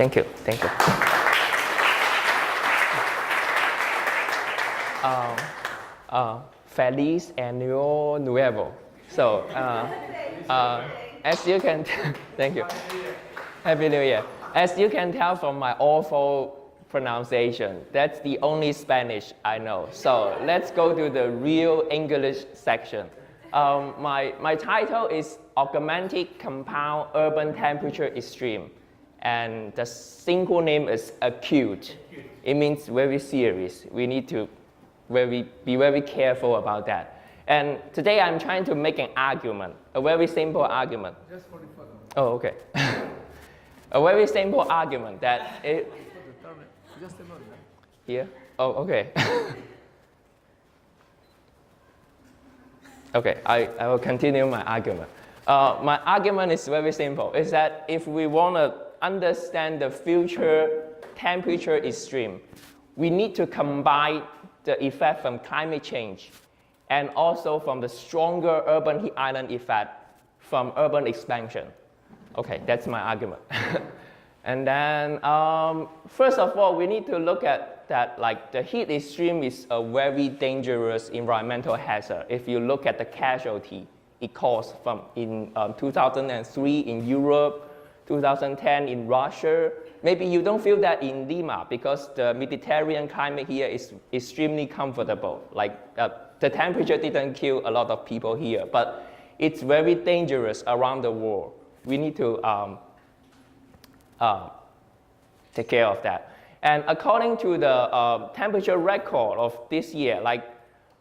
Thank you. Thank you. Feliz Año Nuevo. So, as you can, thank you. Happy New Year. As you can tell from my awful pronunciation, that's the only Spanish I know. So let's go to the real English section. My title is Augmented Compound Urban Temperature Extreme, and the single name is Acute. It means very serious. We need to be very careful about that. And today I'm trying to make an argument, a very simple argument. Just for the photo. Oh, okay. A very simple argument that it... Just a moment. Here? Oh, okay. Okay, I will continue my argument. My argument is very simple. Is that if we want to understand the future temperature extreme, we need to combine the effect from climate change and also from the stronger urban heat island effect from urban expansion. Okay, that's my argument. And then, first of all, we need to look at that, like, the heat extreme is a very dangerous environmental hazard. If you look at the casualty it caused from in 2003 in Europe, 2010 in Russia. Maybe you don't feel that in Lima because the Mediterranean climate here is extremely comfortable. Like, the temperature didn't kill a lot of people here, but it's very dangerous around the world. We need to take care of that. And according to the temperature record of this year, like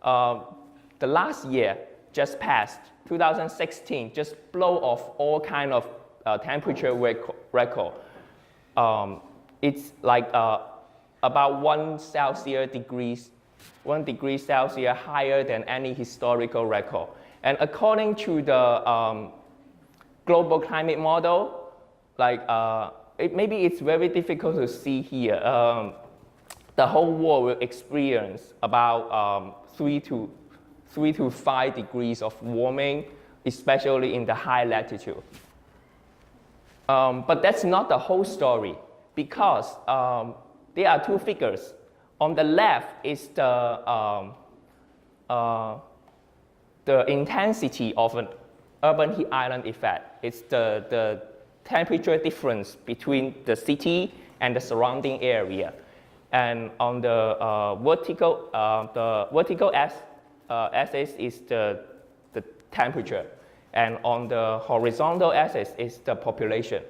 the last year just passed, 2016, just blow off all kind of temperature record. It's like about 1 degree Celsius higher than any historical record. And according to the global climate model, like maybe it's very difficult to see here. The whole world will experience about 3 to 5 degrees of warming, especially in the high latitude. But that's not the whole story, because there are two figures. On the left is the intensity of an urban heat island effect. It's the temperature difference between the city and the surrounding area. And on the vertical axis is the temperature. And on the horizontal axis is the population.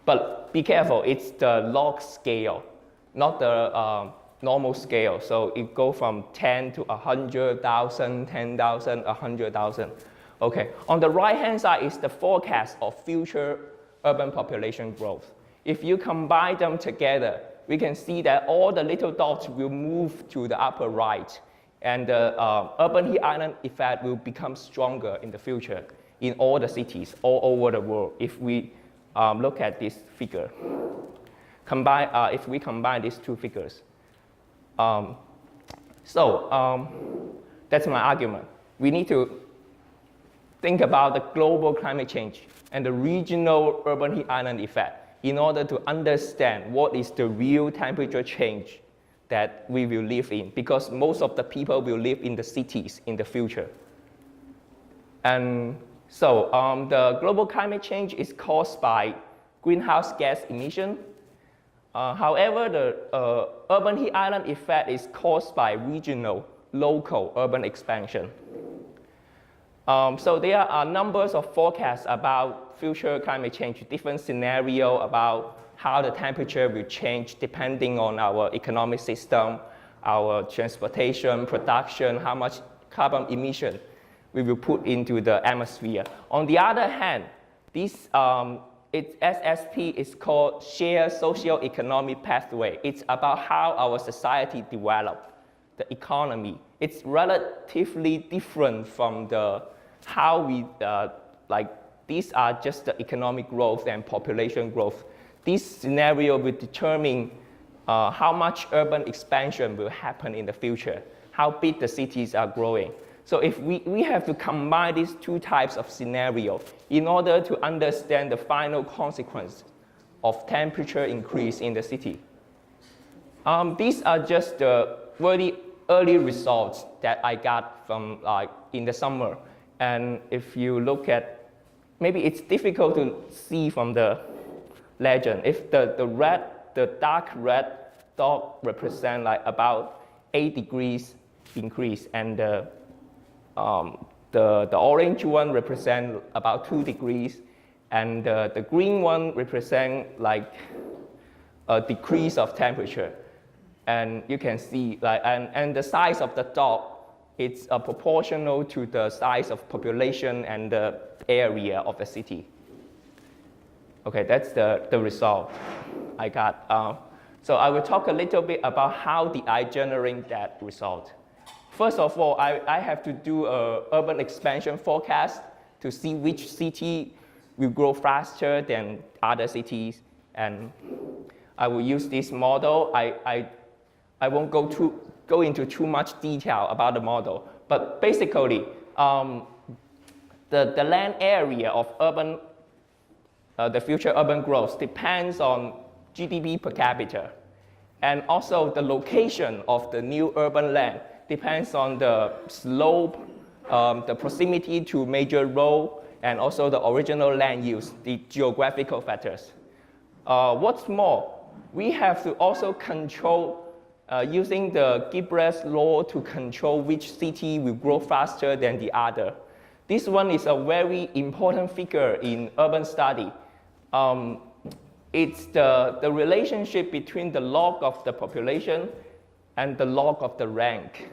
But be careful, it's the log scale, not the normal scale. So it goes from 10 to 100,000, 10,000, 100,000. Okay, on the right-hand side is the forecast of future urban population growth. If you combine them together, we can see that all the little dots will move to the upper right, and the urban heat island effect will become stronger in the future in all the cities all over the world if we look at this figure. If we combine these two figures. That's my argument. We need to think about the global climate change and the regional urban heat island effect in order to understand what is the real temperature change that we will live in, because most of the people will live in the cities in the future. And so the global climate change is caused by greenhouse gas emission. However, the urban heat island effect is caused by regional, local urban expansion. So there are numbers of forecasts about future climate change, different scenarios about how the temperature will change depending on our economic system, our transportation, production, how much carbon emission we will put into the atmosphere. On the other hand, this SSP is called Shared Socio-Economic Pathway. It's about how our society develop, the economy. It's relatively different from how we, these are just the economic growth and population growth. This scenario will determine how much urban expansion will happen in the future, how big the cities are growing. So if we have to combine these two types of scenario in order to understand the final consequence of temperature increase in the city. These are just the very early results that I got from in the summer. And if you look at, maybe it's difficult to see from the legend. If the dark red dot represent like about 8 degrees increase, and the orange one represent about 2 degrees, and the green one represent like a decrease of temperature. And you can see, like, and the size of the dot, it's proportional to the size of population and the area of the city. Okay, that's the result I got. So I will talk a little bit about how did I generate that result. First of all, I have to do an urban expansion forecast to see which city will grow faster than other cities. And I will use this model. I won't go into too much detail about the model, but basically, the land area of the future urban growth depends on GDP per capita. And also the location of the new urban land depends on the slope, the proximity to major road, and also the original land use, the geographical factors. What's more, we have to also control using the Gibret's law to control which city will grow faster than the other. This one is a very important figure in urban study. It's the relationship between the log of the population and the log of the rank.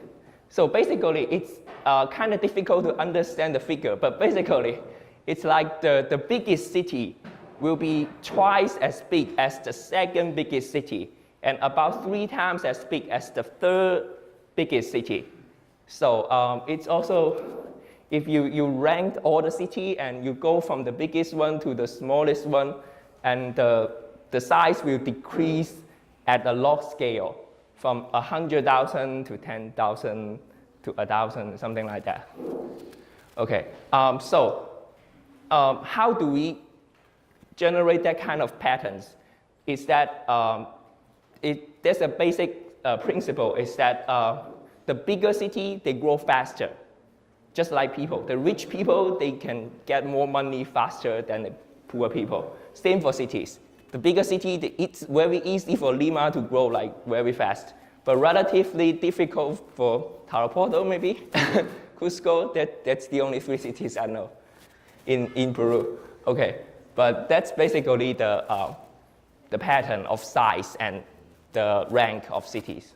So basically, it's kind of difficult to understand the figure, but basically, it's like the biggest city will be twice as big as the second biggest city, and about 3 times as big as the third biggest city. So it's also, if you rank all the city and you go from the biggest one to the smallest one, and the size will decrease at a log scale from 100,000 to 10,000 to 1,000, something like that. Okay, so how do we generate that kind of patterns? Is that there's a basic principle, is that the bigger city, they grow faster, just like people. The rich people, they can get more money faster than the poor people. Same for cities. The bigger city, it's very easy for Lima to grow like very fast, but relatively difficult for Tarapoto maybe, Cusco. That's the only 3 cities I know in Peru. Okay, but that's basically the pattern of size and the rank of cities.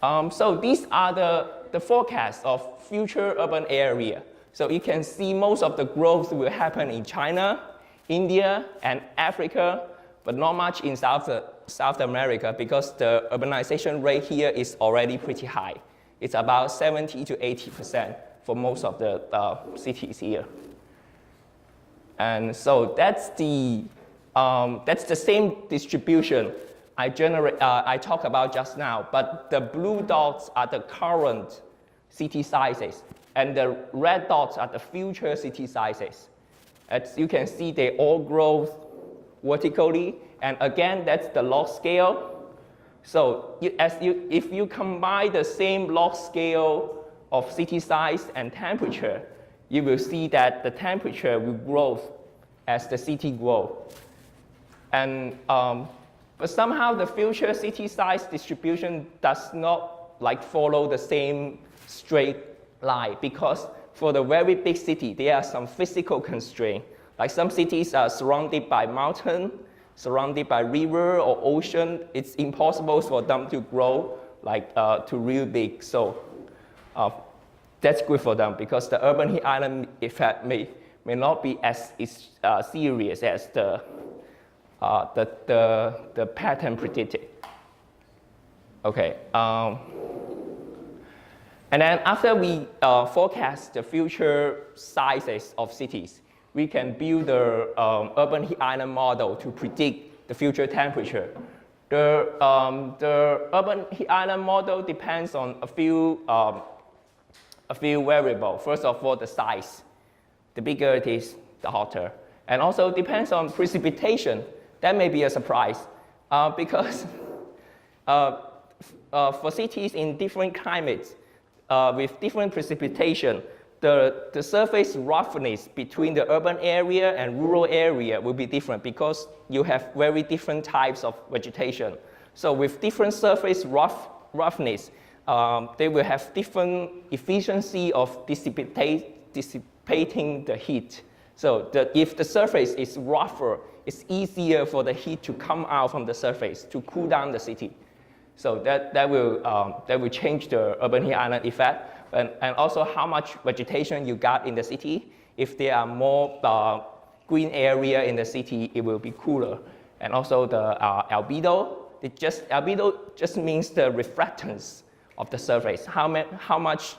So these are the forecasts of future urban area. So you can see most of the growth will happen in China, India, and Africa, but not much in South America because the urbanization rate here is already pretty high. It's about 70 to 80% for most of the cities here. And so that's the same distribution I talked about just now, but the blue dots are the current city sizes, and the red dots are the future city sizes. As you can see, they all grow vertically, and again, that's the log scale. So if you combine the same log scale of city size and temperature, you will see that the temperature will grow as the city grows. And but somehow the future city size distribution does not follow the same straight line, because for the very big city, there are some physical constraints. Like some cities are surrounded by mountain, surrounded by river or ocean. It's impossible for them to grow to real big. So that's good for them because the urban heat island effect may not be as serious as the pattern predicted. Okay. And then after we forecast the future sizes of cities, we can build the urban heat island model to predict the future temperature. The urban heat island model depends on a few variables. First of all, the size. The bigger it is, the hotter. And also depends on precipitation. That may be a surprise because for cities in different climates with different precipitation, the surface roughness between the urban area and rural area will be different because you have very different types of vegetation. So with different surface roughness, they will have different efficiency of dissipating the heat. So if the surface is rougher, it's easier for the heat to come out from the surface to cool down the city. So that will change the urban heat island effect. And also how much vegetation you got in the city. If there are more green area in the city, it will be cooler. And also the albedo, albedo just means the reflectance of the surface. How much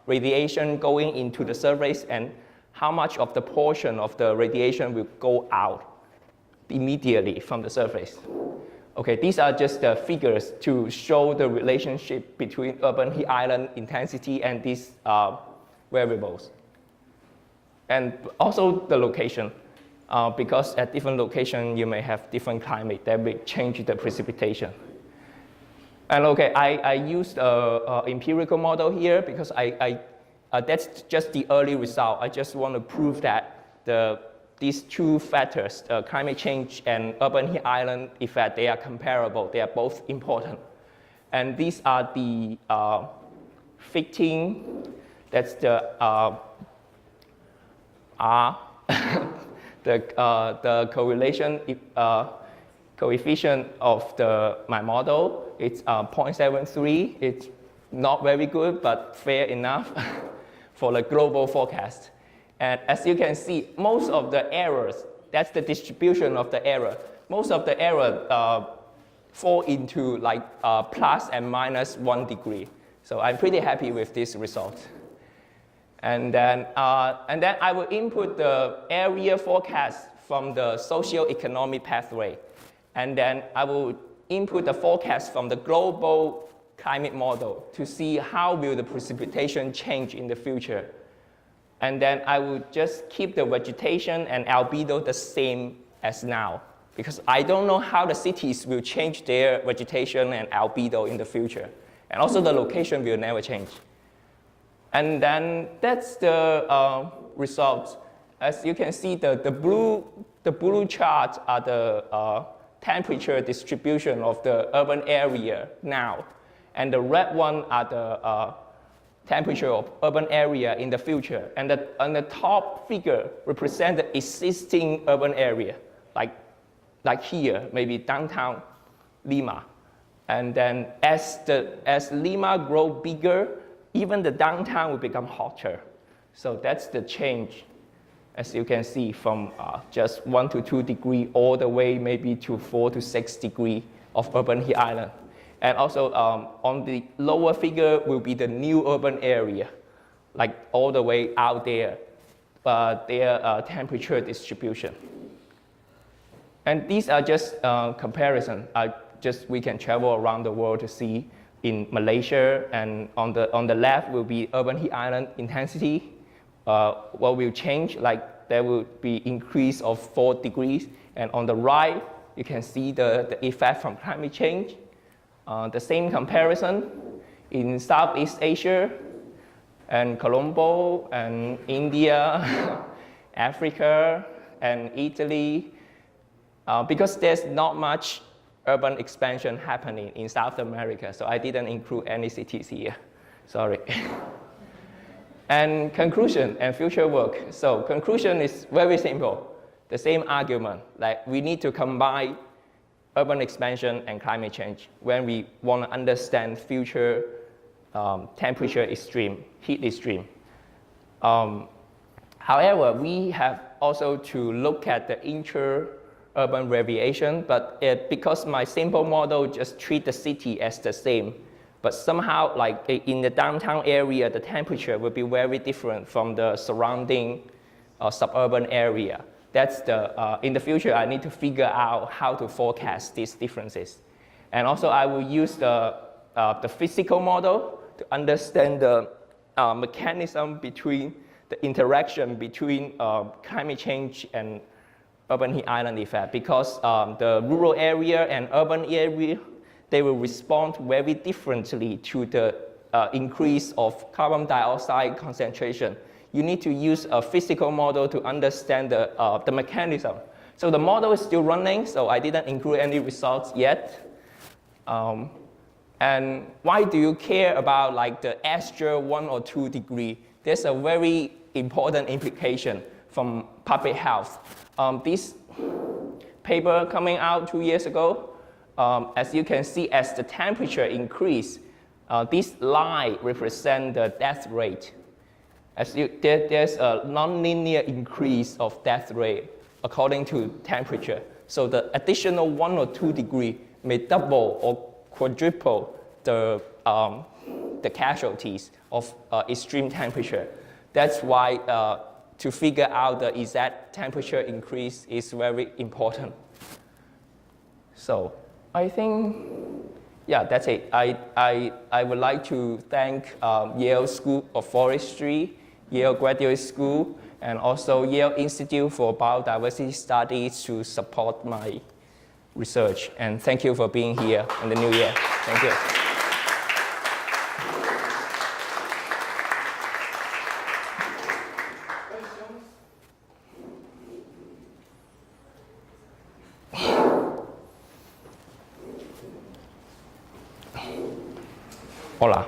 radiation going into the surface and how much of the portion of the radiation will go out immediately from the surface. Okay, these are just the figures to show the relationship between urban heat island intensity and these variables. And also the location, because at different locations you may have different climate that will change the precipitation. And okay, I used an empirical model here because that's just the early result. I just want to prove that these two factors, climate change and urban heat island effect, they are comparable. They are both important. And these are the 15, that's the R, the correlation coefficient of my model. It's 0.73. It's not very good, but fair enough for the global forecast. And as you can see, most of the errors, that's the distribution of the error. Most of the error fall into like plus and minus 1 degree. So I'm pretty happy with this result. And then I will input the area forecast from the socio-economic pathway. And then I will input the forecast from the global climate model to see how will the precipitation change in the future. And then I will just keep the vegetation and albedo the same as now, because I don't know how the cities will change their vegetation and albedo in the future. And also the location will never change. And then that's the results. As you can see, the blue charts are the temperature distribution of the urban area now. And the red one are the temperature of urban area in the future. And the top figure represents the existing urban area, like here, maybe downtown Lima. And then as Lima grows bigger, even the downtown will become hotter. So that's the change, as you can see, from just 1 to 2 degrees all the way maybe to 4 to 6 degrees of urban heat island. And also on the lower figure will be the new urban area, like all the way out there, their temperature distribution. And these are just comparison. We can travel around the world to see in Malaysia, and on the left will be urban heat island intensity. What will change, like there will be increase of 4 degrees. And on the right, you can see the effect from climate change. The same comparison in Southeast Asia and Colombo and India, Africa and Italy, because there's not much urban expansion happening in South America, so I didn't include any cities here, sorry. And conclusion and future work. So conclusion is very simple, the same argument, like we need to combine urban expansion and climate change when we want to understand future temperature extreme, heat extreme. However, we have also to look at the inter-urban variation, but because my simple model just treat the city as the same, but somehow like in the downtown area, the temperature will be very different from the surrounding suburban area. That's in the future, I need to figure out how to forecast these differences. And also I will use the physical model to understand the mechanism between the interaction between climate change and urban heat island effect because the rural area and urban area, they will respond very differently to the increase of carbon dioxide concentration. You need to use a physical model to understand the mechanism. So the model is still running, so I didn't include any results yet. And why do you care about like the extra 1 or 2 degree? There's a very important implication from public health. This paper coming out 2 years ago, as you can see, as the temperature increase, this line represents the death rate. There's a non-linear increase of death rate according to temperature. So the additional 1 or 2 degree may double or quadruple the casualties of extreme temperature. That's why to figure out the exact temperature increase is very important. So I think, yeah, that's it. I would like to thank Yale School of Forestry, Yale Graduate School, and also Yale Institute for Biodiversity Studies to support my research. And thank you for being here in the new year. Thank you. Hola.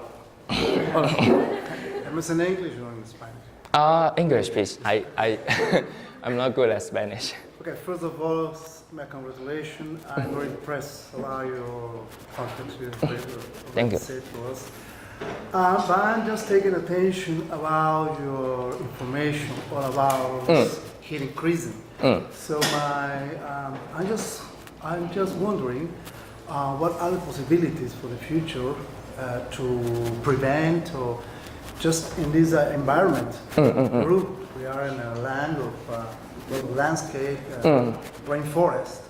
Am I in English or in Spanish? English, please. I'm not good at Spanish. Okay, first of all, my congratulations. I'm very impressed about your content you Thank you. said to us. But I'm just taking attention about your information all about heat increasing. So I'm just wondering what are the possibilities for the future to prevent or just in this environment. Peru, we are in a land of landscape, rainforest.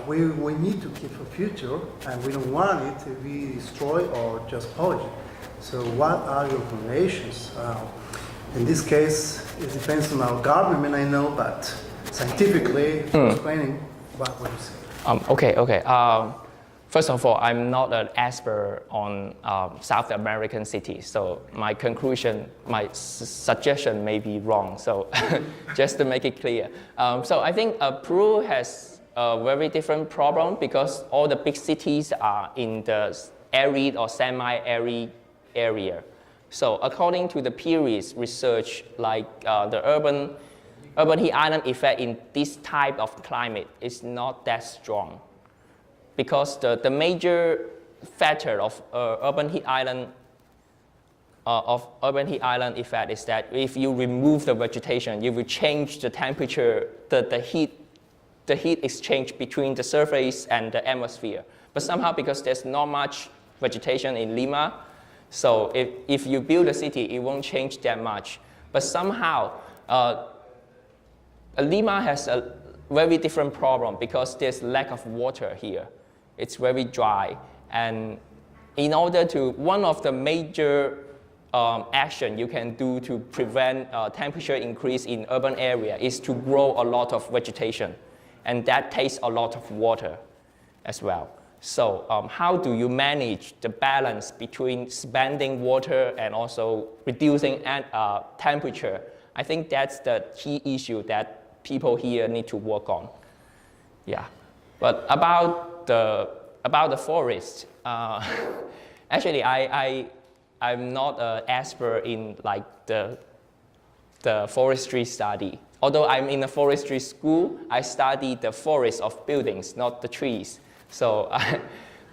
We need to keep for future, and we don't want it to be destroyed or just polluted. So what are your recommendations? In this case, it depends on our government, I know, but scientifically, explaining what would you say? Okay. First of all, I'm not an expert on South American cities, so my conclusion, my suggestion may be wrong. So just to make it clear. So I think Peru has a very different problem because all the big cities are in the arid or semi-arid area. So according to the previous research, like the urban heat island effect in this type of climate is not that strong. Because the major factor of urban heat island effect is that if you remove the vegetation, you will change the temperature, the heat exchange between the surface and the atmosphere. But somehow, because there's not much vegetation in Lima, so if you build a city, it won't change that much. But somehow, Lima has a very different problem because there's lack of water here. It's very dry, and in order to, one of the major action you can do to prevent temperature increase in urban area is to grow a lot of vegetation, and that takes a lot of water as well. So how do you manage the balance between spending water and also reducing temperature? I think that's the key issue that people here need to work on. Yeah, but about the forest, actually I'm not an expert in like the forestry study. Although I'm in a forestry school, I study the forest of buildings, not the trees. So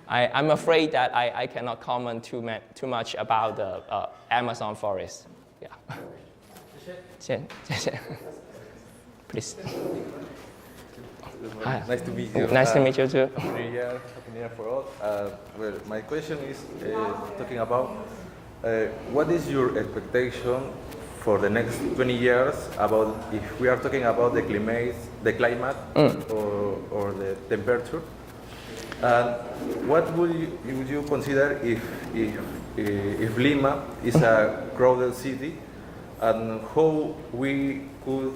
I'm afraid that I cannot comment too much about the Amazon forest. Yeah. Please. Hi. Nice to meet you. Nice to meet you too. Happy New Year for all. Well, my question is talking about what is your expectation for the next 20 years about if we are talking about the climate or the temperature, and what would you consider if Lima is a crowded city, and how we could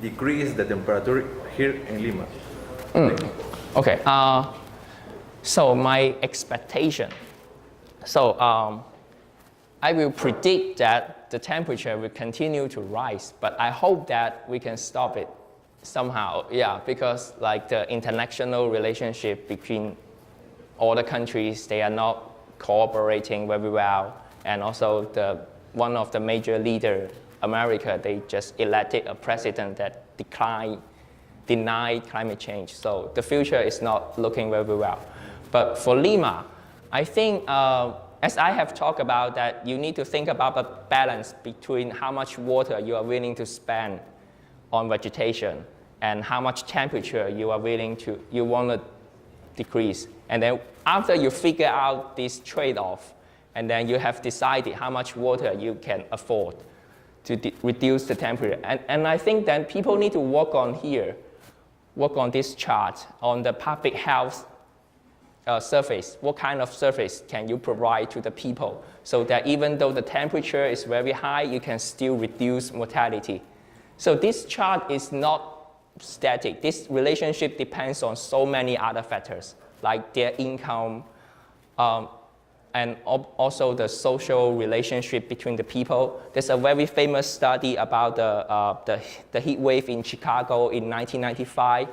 decrease the temperature here in Lima? Okay. So my expectation. So I will predict that the temperature will continue to rise, but I hope that we can stop it somehow. Yeah, because like the international relationship between all the countries, they are not cooperating very well, and also one of the major leaders, America, they just elected a president that denied climate change. So the future is not looking very well. But for Lima, I think, as I have talked about, that you need to think about the balance between how much water you are willing to spend on vegetation and how much temperature you want to decrease. And then after you figure out this trade-off, and then you have decided how much water you can afford to reduce the temperature. And I think then people need to work on this chart on the public health surface. What kind of surface can you provide to the people so that even though the temperature is very high, you can still reduce mortality. So this chart is not static. This relationship depends on so many other factors, like their income, and also the social relationship between the people. There's a very famous study about the heat wave in Chicago in 1995.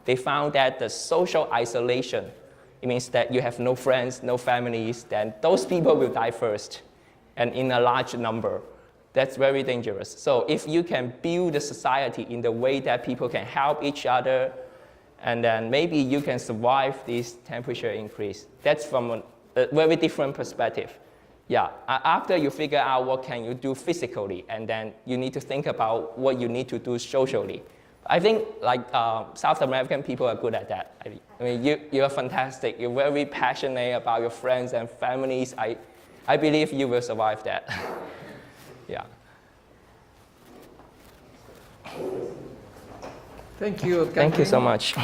They found that the social isolation, it means that you have no friends, no families, then those people will die first, and in a large number. That's very dangerous. So if you can build a society in the way that people can help each other, and then maybe you can survive this temperature increase. That's from a very different perspective. Yeah, after you figure out what can you do physically, and then you need to think about what you need to do socially. I think like South American people are good at that. I mean, you are fantastic. You're very passionate about your friends and families. I believe you will survive that. Yeah. Thank you. Thank you so much.